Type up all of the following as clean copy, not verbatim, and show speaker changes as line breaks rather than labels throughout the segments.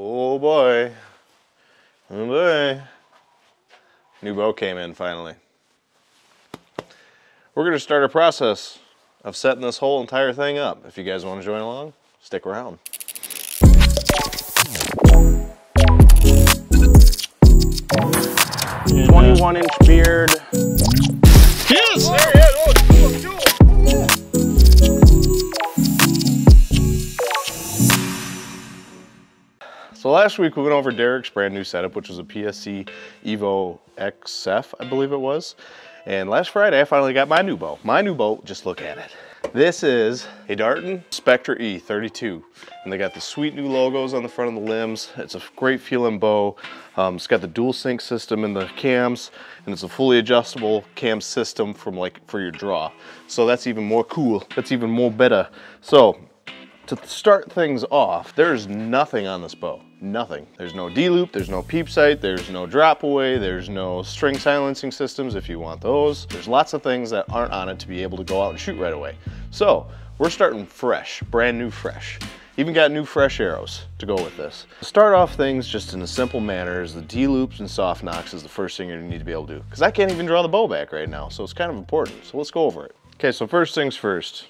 Oh boy. Oh boy. New bow came in finally. We're going to start a process of setting this whole entire thing up. If you guys want to join along, stick around.
And, 21-inch beard.
Yes!
Oh.
So last week we went over Derek's brand new setup, which was a PSC Evo XF, I believe it was. And last Friday I finally got my new bow. My new bow, just look at it. This is a Darton Spectra E32. And they got the sweet new logos on the front of the limbs. It's a great feeling bow. It's got the dual sync system in the cams, and it's a fully adjustable cam system for your draw. So that's even more cool. That's even more better. So to start things off, there's nothing on this bow. Nothing. There's no DLoop, there's no peep sight, there's no drop away, there's no string silencing systems if you want those. There's lots of things that aren't on it to be able to go out and shoot right away. So we're starting fresh, brand new fresh. Even got new fresh arrows to go with this. To start off things just in a simple manner is the D-loops and soft knocks is the first thing you need to be able to do. Because I can't even draw the bow back right now, so it's kind of important. So let's go over it. Okay, so first things first.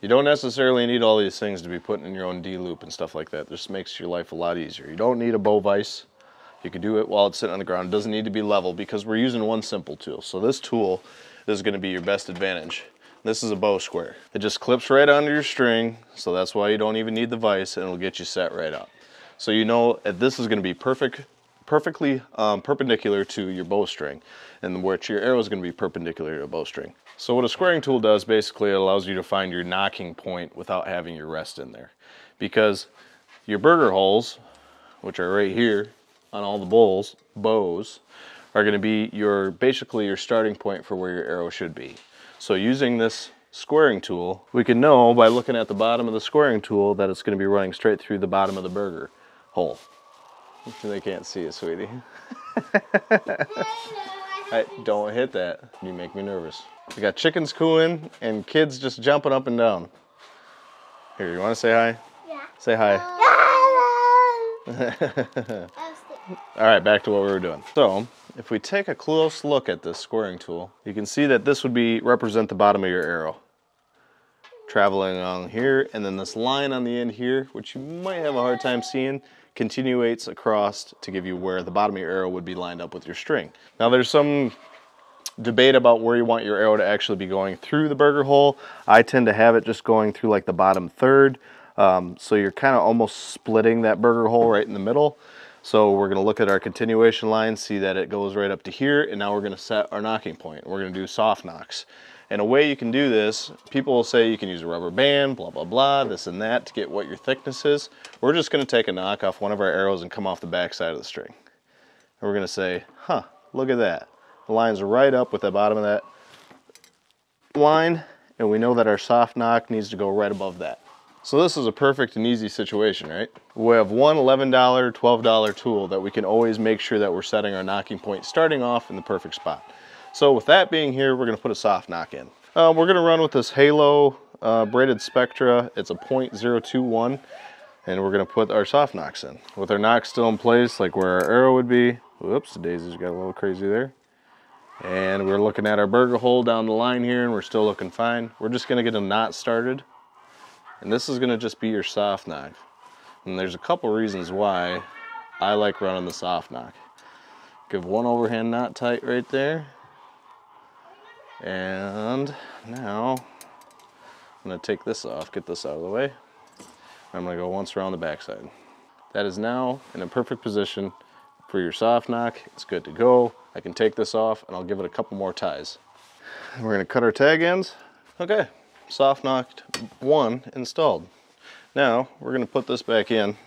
You don't necessarily need all these things to be putting in your own D-loop and stuff like that. This makes your life a lot easier. You don't need a bow vise. You can do it while it's sitting on the ground. It doesn't need to be level because we're using one simple tool. So this tool is going to be your best advantage. This is a bow square. It just clips right onto your string, so that's why you don't even need the vise, and it'll get you set right up. So you know that this is going to be perfectly perpendicular to your bowstring, and which your arrow is going to be perpendicular to a bowstring. So what a squaring tool does, basically, it allows you to find your nocking point without having your rest in there. Because your burger holes, which are right here on all the bows, are going to be basically your starting point for where your arrow should be. So using this squaring tool, we can know by looking at the bottom of the squaring tool that it's going to be running straight through the bottom of the burger hole. They can't see it, sweetie. Don't hit that. You make me nervous. We got chickens cooing and kids just jumping up and down. Here, you want to say hi? Yeah. Say hi. All right, back to what we were doing. So, if we take a close look at this squaring tool, you can see that this would represent the bottom of your arrow. Traveling along here, and then this line on the end here, which you might have a hard time seeing, continuates across to give you where the bottom of your arrow would be lined up with your string. Now there's some debate about where you want your arrow to actually be going through the burger hole. I tend to have it just going through like the bottom third. So you're kind of almost splitting that burger hole right in the middle. So we're going to look at our continuation line, see that it goes right up to here, and now we're going to set our nocking point. We're going to do soft knocks. And a way you can do this, people will say you can use a rubber band, blah, blah, blah, this and that to get what your thickness is. We're just going to take a knock off one of our arrows and come off the back side of the string. And we're going to say, huh, look at that. The line's right up with the bottom of that line, and we know that our soft knock needs to go right above that. So this is a perfect and easy situation, right? We have one $11, $12 tool that we can always make sure that we're setting our nocking point starting off in the perfect spot. So with that being here, we're going to put a soft knock in. We're going to run with this Halo braided Spectra. It's a .021, and we're going to put our soft knocks in. With our knocks still in place, like where our arrow would be. Whoops, the daisies got a little crazy there. And we're looking at our burger hole down the line here, and we're still looking fine. We're just going to get a knot started. And this is going to just be your soft knock. And there's a couple reasons why I like running the soft knock. Give one overhand knot tight right there. And now I'm going to take this off, get this out of the way. I'm going to go once around the backside. That is now in a perfect position for your soft knock. It's good to go. I can take this off and I'll give it a couple more ties. We're going to cut our tag ends. Okay, soft knocked 1 installed. Now we're going to put this back in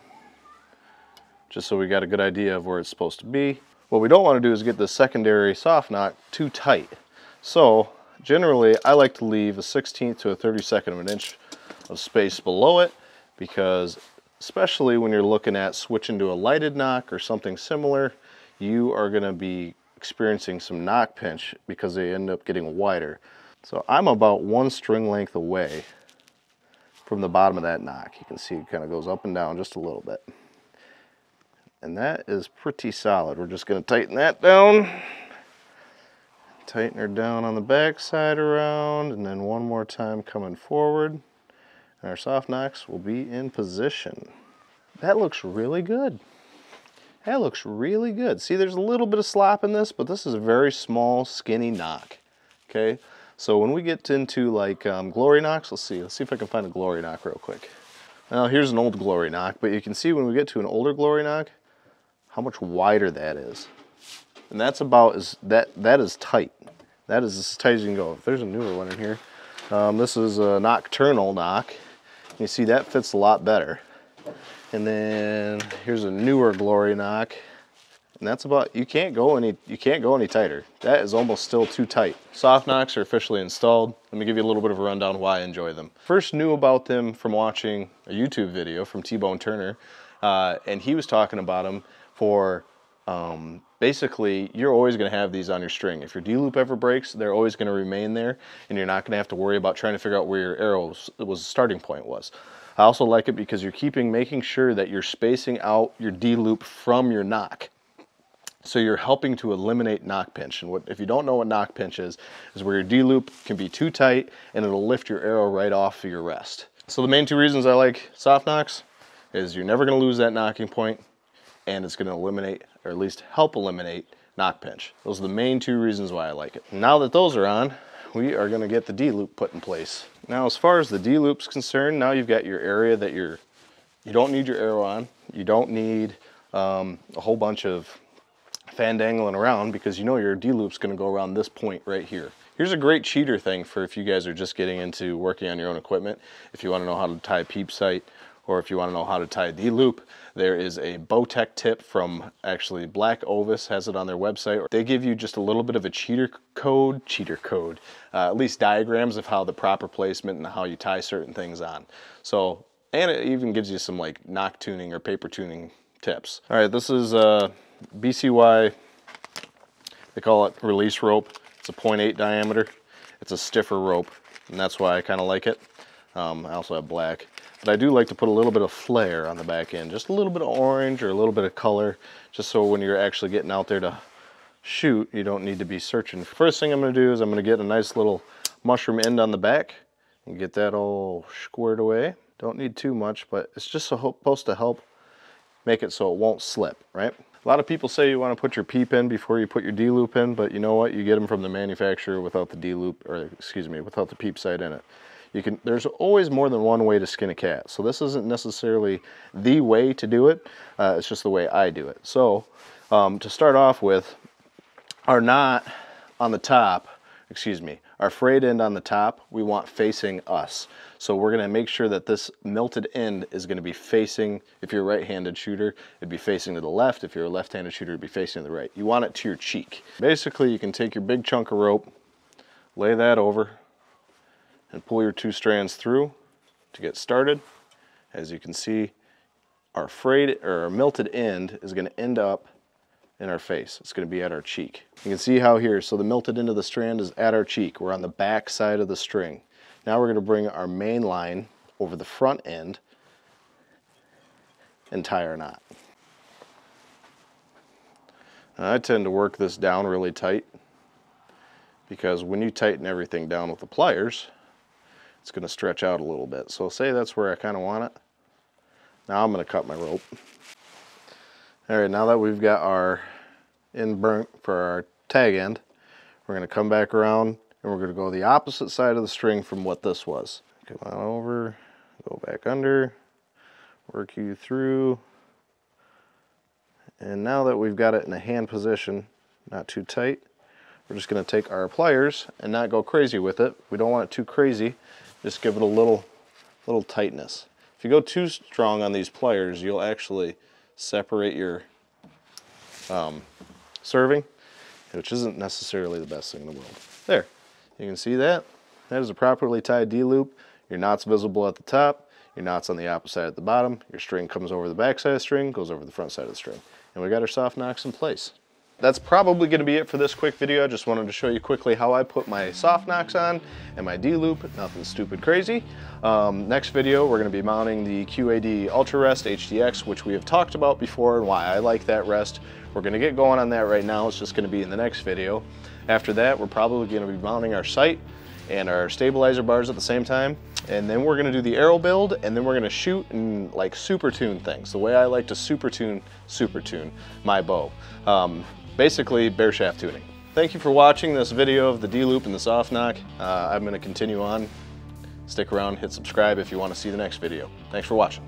just so we got a good idea of where it's supposed to be. What we don't want to do is get the secondary soft knock too tight. So generally I like to leave a 1/16 to a 32nd of an inch of space below it, because especially when you're looking at switching to a lighted knock or something similar, you are going to be experiencing some knock pinch because they end up getting wider. So I'm about 1 string length away from the bottom of that knock. You can see it kind of goes up and down just a little bit. And that is pretty solid. We're just gonna tighten that down. Tighten her down on the back side around, and then one more time coming forward. And our soft nocks will be in position. That looks really good. That looks really good. See, there's a little bit of slop in this, but this is a very small, skinny knock. Okay, so when we get into like glory knocks, let's see if I can find a glory knock real quick. Now here's an old glory knock, but you can see when we get to an older glory knock, how much wider that is. And that's about that is tight. That is as tight as you can go. There's a newer one in here. This is a nocturnal knock. You see that fits a lot better. And then here's a newer glory knock, and that's about, you can't go any tighter. That is almost still too tight. Soft nocks are officially installed. Let me give you a little bit of a rundown why I enjoy them. First knew about them from watching a YouTube video from T-Bone Turner, and he was talking about them for basically, you're always going to have these on your string. If your D-loop ever breaks, they're always going to remain there, and you're not going to have to worry about trying to figure out where your arrow's starting point was. I also like it because you're making sure that you're spacing out your D-loop from your knock. So you're helping to eliminate knock pinch. And if you don't know what knock pinch is where your D-loop can be too tight and it'll lift your arrow right off of your rest. So the main two reasons I like soft nocks is you're never going to lose that knocking point, and it's going to eliminate, or at least help eliminate, knock pinch. Those are the main two reasons why I like it. Now that those are on, we are going to get the D-loop put in place. Now as far as the D-loop's concerned, now you've got your area that you don't need your arrow on. You don't need a whole bunch of fan dangling around, because you know your D-loop's going to go around this point right here. Here's a great cheater thing for if you guys are just getting into working on your own equipment. If you want to know how to tie a peep sight, or if you want to know how to tie a D-loop, there is a Bowtech tip from, actually Black Ovis has it on their website. They give you just a little bit of a cheater code, at least diagrams of how the proper placement and how you tie certain things on. So, and it even gives you some like knock tuning or paper tuning tips. All right, this is BCY, they call it release rope. It's a 0.8 diameter. It's a stiffer rope, and that's why I kind of like it. I also have black. But I do like to put a little bit of flare on the back end, just a little bit of orange or a little bit of color, just so when you're actually getting out there to shoot, you don't need to be searching. First thing I'm going to do is I'm going to get a nice little mushroom end on the back and get that all squared away. Don't need too much, but it's just supposed to help make it so it won't slip, right? A lot of people say you want to put your peep in before you put your D-loop in, but you know what? You get them from the manufacturer without the D-loop, or excuse me, without the peep sight in it. There's always more than one way to skin a cat. So this isn't necessarily the way to do it. It's just the way I do it. So to start off with, our knot on the top, our frayed end on the top, we want facing us. So we're going to make sure that this melted end is going to be facing, if you're a right-handed shooter, it'd be facing to the left. If you're a left-handed shooter, it'd be facing to the right. You want it to your cheek. Basically, you can take your big chunk of rope, lay that over, and pull your two strands through to get started. As you can see, our melted end is going to end up in our face. It's going to be at our cheek. You can see how here, so the melted end of the strand is at our cheek. We're on the back side of the string. Now we're going to bring our main line over the front end and tie our knot. Now, I tend to work this down really tight, because when you tighten everything down with the pliers, it's going to stretch out a little bit. So say that's where I kind of want it. Now I'm going to cut my rope. All right, now that we've got our end burnt for our tag end, we're going to come back around and we're going to go the opposite side of the string from what this was. Come on over, go back under, work you through. And now that we've got it in a hand position, not too tight, we're just going to take our pliers and not go crazy with it. We don't want it too crazy. Just give it a little tightness. If you go too strong on these pliers, you'll actually separate your serving, which isn't necessarily the best thing in the world. There, you can see that. That is a properly tied D-loop. Your knot's visible at the top, your knot's on the opposite side at the bottom, your string comes over the back side of the string, goes over the front side of the string. And we got our soft nocks in place. that's probably going to be it for this quick video. I just wanted to show you quickly how I put my Soft Nocks on and my DLoop, nothing stupid crazy. Next video, we're going to be mounting the QAD Ultra Rest HDX, which we have talked about before and why I like that rest. We're going to get going on that right now. It's just going to be in the next video. After that, we're probably going to be mounting our sight and our stabilizer bars at the same time. And then we're gonna do the arrow build, and then we're gonna shoot and like super tune things. The way I like to super tune my bow. Basically bare shaft tuning. Thank you for watching this video of the DLoop and the Soft Nock. I'm gonna continue on. Stick around, hit subscribe if you wanna see the next video. Thanks for watching.